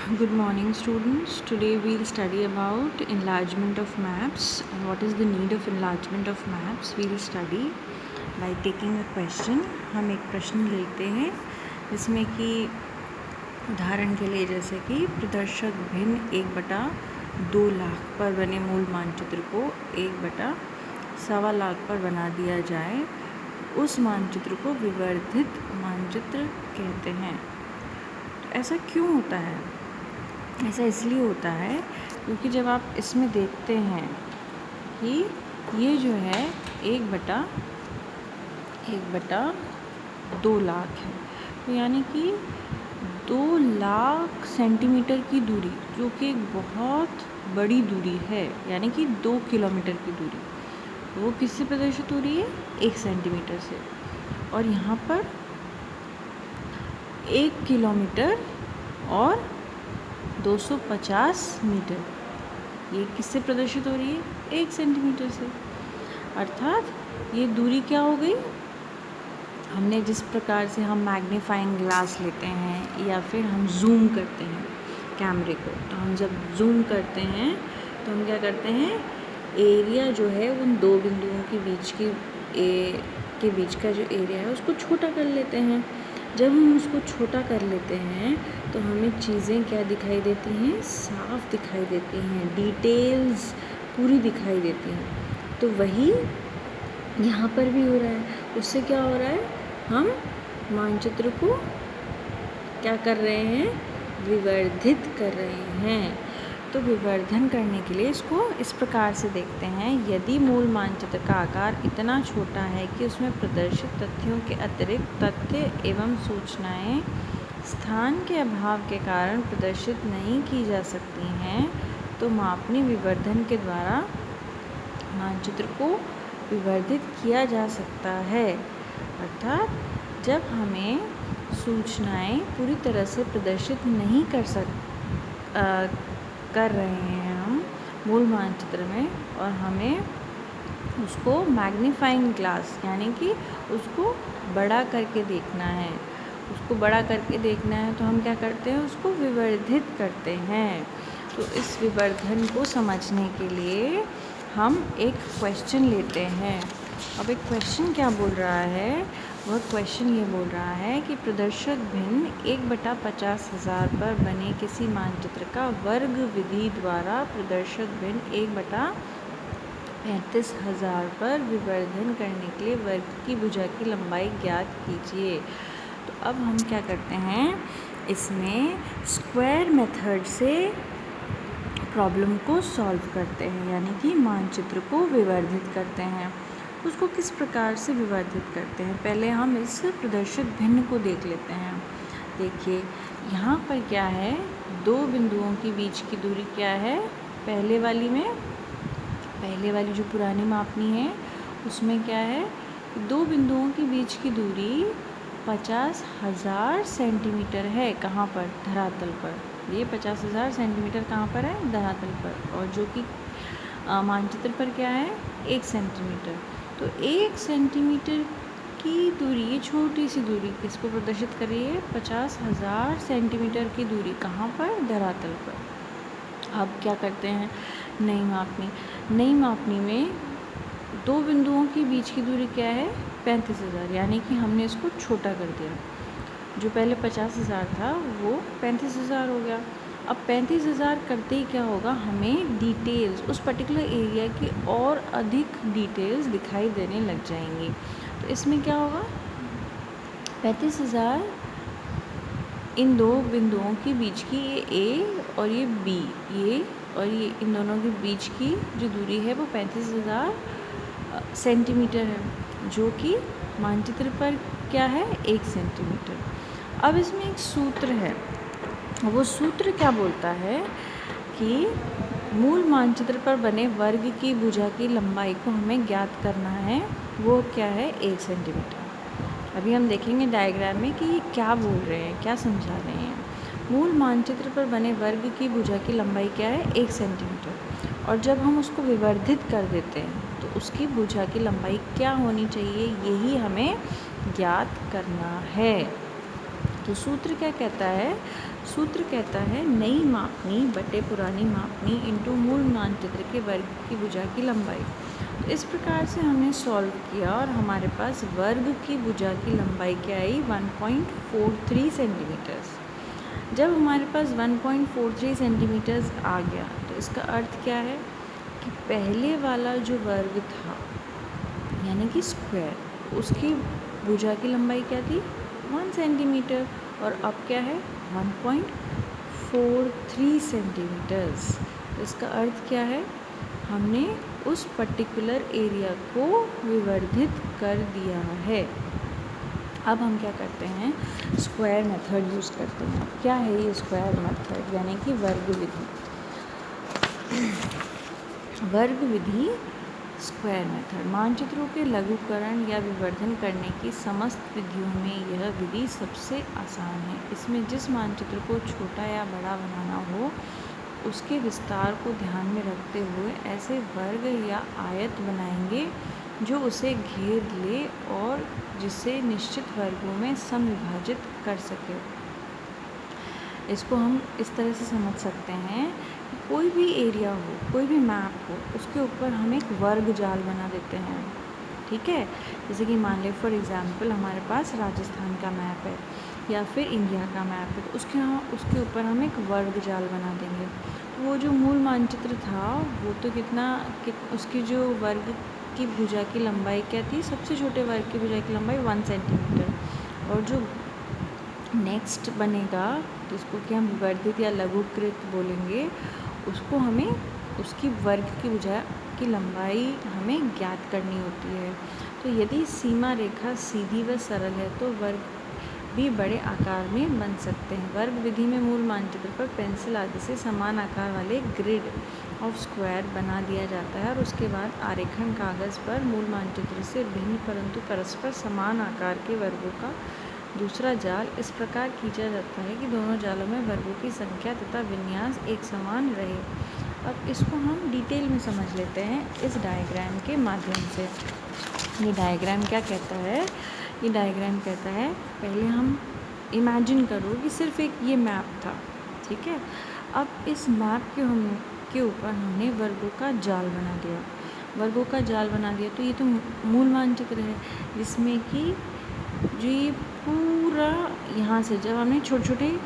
Good morning, students. Today we'll study about enlargement of maps and what is the need of enlargement of maps. We'll study by taking a question. हम एक प्रश्न लेते हैं जिसमें कि उदाहरण के लिए जैसे कि प्रदर्शक भिन्न 1/2 लाख पर बने मूल मानचित्र को 1/1.25 लाख पर बना दिया जाए, उस मानचित्र को विवर्धित मानचित्र कहते हैं। ऐसा क्यों होता है? ऐसा इसलिए होता है क्योंकि जब आप इसमें देखते हैं कि ये जो है 1/2 लाख है, तो यानी कि 2 लाख सेंटीमीटर की दूरी, जो कि एक बहुत बड़ी दूरी है, यानी कि 2 किलोमीटर की दूरी, वो किससे प्रदर्शित हो रही है? 1 सेंटीमीटर से। और यहाँ पर 1 किलोमीटर और 250 मीटर, ये किससे प्रदर्शित हो रही है? 1 सेंटीमीटर से। अर्थात ये दूरी क्या हो गई? हमने जिस प्रकार से हम मैग्नीफाइंग ग्लास लेते हैं या फिर हम जूम करते हैं कैमरे को, तो हम जब जूम करते हैं तो हम क्या करते हैं, एरिया जो है उन दो बिंदुओं के बीच का जो एरिया है उसको छोटा कर लेते हैं। जब हम उसको छोटा कर लेते हैं तो हमें चीज़ें क्या दिखाई देती हैं? साफ दिखाई देती हैं, डिटेल्स पूरी दिखाई देती हैं। तो वही यहाँ पर भी हो रहा है। उससे क्या हो रहा है? हम मानचित्र को क्या कर रहे हैं? विवर्धित कर रहे हैं। तो विवर्धन करने के लिए इसको इस प्रकार से देखते हैं। यदि मूल मानचित्र का आकार इतना छोटा है कि उसमें प्रदर्शित तथ्यों के अतिरिक्त तथ्य एवं सूचनाएं स्थान के अभाव के कारण प्रदर्शित नहीं की जा सकती हैं, तो मापनी विवर्धन के द्वारा मानचित्र को विवर्धित किया जा सकता है। अर्थात जब हमें सूचनाएं पूरी तरह से प्रदर्शित नहीं कर रहे हैं हम मूल मानचित्र में, और हमें उसको मैग्नीफाइंग ग्लास यानी कि उसको बड़ा करके देखना है, तो हम क्या करते हैं? उसको विवर्धित करते हैं। तो इस विवर्धन को समझने के लिए हम एक क्वेश्चन लेते हैं। अब एक क्वेश्चन क्या बोल रहा है? वह क्वेश्चन ये बोल रहा है कि प्रदर्शक भिन्न 1/50,000 पर बने किसी मानचित्र का वर्ग विधि द्वारा प्रदर्शक भिन्न 1/35,000 पर विवर्धन करने के लिए वर्ग की भुजा की लंबाई ज्ञात कीजिए। तो अब हम क्या करते हैं, इसमें स्क्वायर मेथड से प्रॉब्लम को सॉल्व करते हैं, यानी कि मानचित्र को विवर्धित करते हैं। उसको किस प्रकार से विवर्धित करते हैं? पहले हम इस प्रदर्शक भिन्न को देख लेते हैं। देखिए यहाँ पर क्या है, दो बिंदुओं के बीच की दूरी क्या है? पहले वाली जो पुरानी मापनी है उसमें क्या है, दो बिंदुओं के बीच की दूरी 50,000 सेंटीमीटर है। कहाँ पर? धरातल पर। ये 50,000 सेंटीमीटर कहाँ पर है? धरातल पर। और जो कि मानचित्र पर क्या है? 1 सेंटीमीटर। तो 1 सेंटीमीटर की दूरी, ये छोटी सी दूरी किसको प्रदर्शित कर रही है? 50,000 सेंटीमीटर की दूरी कहाँ पर? धरातल पर। अब क्या करते हैं, नई मापनी में दो बिंदुओं के बीच की दूरी क्या है? 35,000, यानी कि हमने इसको छोटा कर दिया। जो पहले 50,000 था वो 35,000 हो गया। अब 35,000 करते ही क्या होगा, हमें डिटेल्स उस पर्टिकुलर एरिया की और अधिक डिटेल्स दिखाई देने लग जाएंगी। तो इसमें क्या होगा, 35,000 इन दो बिंदुओं के बीच की, ये ए और ये बी, ये और ये इन दोनों के बीच की जो दूरी है वो 35,000 सेंटीमीटर है, जो कि मानचित्र पर क्या है? 1 सेंटीमीटर। अब इसमें एक सूत्र है, वो सूत्र क्या बोलता है कि मूल मानचित्र पर बने वर्ग की भुजा की लंबाई को हमें ज्ञात करना है। वो क्या है? 1 सेंटीमीटर। अभी हम देखेंगे डायग्राम में कि ये क्या बोल रहे हैं, क्या समझा रहे हैं। मूल मानचित्र पर बने वर्ग की भुजा की लंबाई क्या है? 1 सेंटीमीटर। और जब हम उसको विवर्धित कर देते हैं तो उसकी भुजा की लंबाई क्या होनी चाहिए, यही हमें ज्ञात करना है। तो सूत्र क्या कहता है? सूत्र कहता है नई मापनी बटे पुरानी मापनी इंटू मूल मानचित्र के वर्ग की भुजा की लंबाई। तो इस प्रकार से हमने सॉल्व किया और हमारे पास वर्ग की भुजा की लंबाई क्या आई, 1.43 सेंटीमीटर्स। जब हमारे पास 1.43 सेंटीमीटर्स आ गया तो इसका अर्थ क्या है कि पहले वाला जो वर्ग था यानी कि स्क्वायर, उसकी भुजा की लंबाई क्या थी, 1 सेंटीमीटर, और अब क्या है 1.43 सेंटीमीटर्स। तो इसका अर्थ क्या है, हमने उस पर्टिकुलर एरिया को विवर्धित कर दिया है। अब हम क्या करते हैं, स्क्वायर मेथड यूज़ करते हैं। क्या है ये स्क्वायर मेथड, यानी कि वर्ग विधि। वर्ग विधि, स्क्वायर मेथड, मानचित्रों के लघुकरण या विवर्धन करने की समस्त विधियों में यह विधि सबसे आसान है। इसमें जिस मानचित्र को छोटा या बड़ा बनाना हो उसके विस्तार को ध्यान में रखते हुए ऐसे वर्ग या आयत बनाएंगे जो उसे घेर ले और जिसे निश्चित वर्गों में समविभाजित कर सके। इसको हम इस तरह से समझ सकते हैं कि कोई भी एरिया हो, कोई भी मैप हो, उसके ऊपर हम एक वर्ग जाल बना देते हैं। ठीक है, जैसे कि मान लें फॉर एग्जांपल हमारे पास राजस्थान का मैप है या फिर इंडिया का मैप है, तो उसके ऊपर हम एक वर्ग जाल बना देंगे। तो वो जो मूल मानचित्र था वो तो उसकी जो वर्ग की भुजा की लंबाई क्या थी, सबसे छोटे वर्ग की भुजा की लंबाई 1 सेंटीमीटर, और जो नेक्स्ट बनेगा जिसको कि हम विवर्धित या लघुकृत बोलेंगे, उसको हमें उसकी वर्ग की भुजा की लंबाई हमें ज्ञात करनी होती है। तो यदि सीमा रेखा सीधी व सरल है तो वर्ग भी बड़े आकार में बन सकते हैं। वर्ग विधि में मूल मानचित्र पर पेंसिल आदि से समान आकार वाले ग्रिड ऑफ स्क्वायर बना दिया जाता है और उसके बाद आरेखन कागज़ पर मूल मानचित्र से भिन्न परंतु परस्पर समान आकार के वर्गों का दूसरा जाल इस प्रकार खींचा जाता है कि दोनों जालों में वर्गों की संख्या तथा विन्यास एक समान रहे। अब इसको हम डिटेल में समझ लेते हैं इस डायग्राम के माध्यम से। ये डायग्राम क्या कहता है, ये डायग्राम कहता है, पहले हम इमेजिन करो कि सिर्फ एक ये मैप था। ठीक है, अब इस मैप के ऊपर हमने वर्गों का जाल बना दिया। वर्गों का जाल बना दिया तो ये तो मूल मानचित्र है, जिसमें कि जो ये पूरा यहाँ से जब हमने छोटे छोटे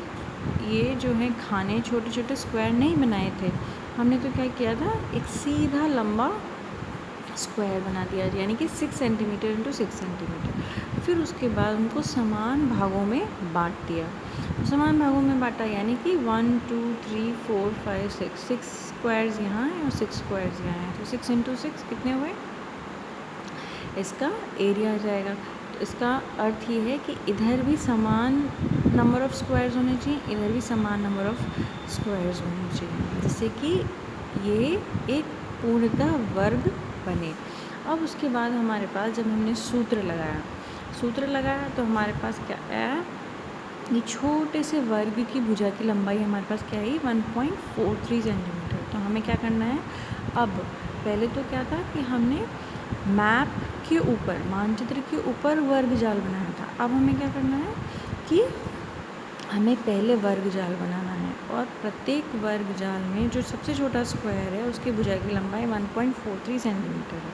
ये जो है खाने छोटे छोटे स्क्वायर नहीं बनाए थे, हमने तो क्या किया था, एक सीधा लंबा स्क्वायर बना दिया, यानी कि 6 सेंटीमीटर इंटू 6 सेंटीमीटर। फिर उसके बाद उनको समान भागों में बांट दिया। समान भागों में बांटा यानी कि 1 2 3 4 5 6 स्क्वायर्स यहाँ हैं और 6 स्क्वायर्स यहाँ हैं, तो 6 इंटू 6 कितने हुए, इसका एरिया आ जाएगा। तो इसका अर्थ ये है कि इधर भी समान नंबर ऑफ़ स्क्वायर्स होने चाहिए, इधर भी समान नंबर ऑफ़ स्क्वायर्स होने चाहिए, जिससे कि ये एक पूर्णतः वर्ग बने। अब उसके बाद हमारे पास जब हमने सूत्र लगाया तो हमारे पास क्या आया, ये छोटे से वर्ग की भुजा की लंबाई हमारे पास क्या है, 1.43 सेंटीमीटर। तो हमें क्या करना है, अब पहले तो क्या था कि हमने मैप के ऊपर, मानचित्र के ऊपर वर्ग जाल बनाया था। अब हमें क्या करना है कि हमें पहले वर्ग जाल बनाना है और प्रत्येक वर्ग जाल में जो सबसे छोटा स्क्वायर है उसकी भुजा की लंबाई 1.43 सेंटीमीटर है।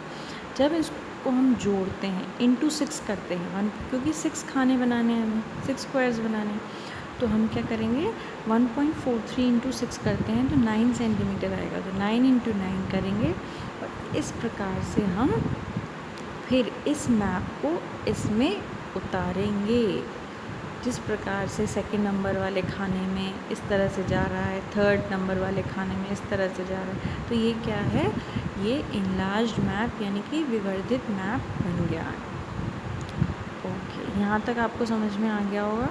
जब इसको हम जोड़ते हैं इंटू 6 करते हैं, क्योंकि 6 खाने बनाने हैं, हमें 6 स्क्वायर्स बनाने हैं, तो हम क्या करेंगे 1.43 इंटू 6 करते हैं तो 9 सेंटीमीटर आएगा। तो 9 इंटू 9 करेंगे और इस प्रकार से हम फिर इस मैप को इसमें उतारेंगे। जिस प्रकार से सेकंड नंबर वाले खाने में इस तरह से जा रहा है, थर्ड नंबर वाले खाने में इस तरह से जा रहा है, तो ये क्या है, ये इनलार्ज्ड मैप यानी कि विवर्धित मैप बन गया। ओके, यहाँ तक आपको समझ में आ गया होगा।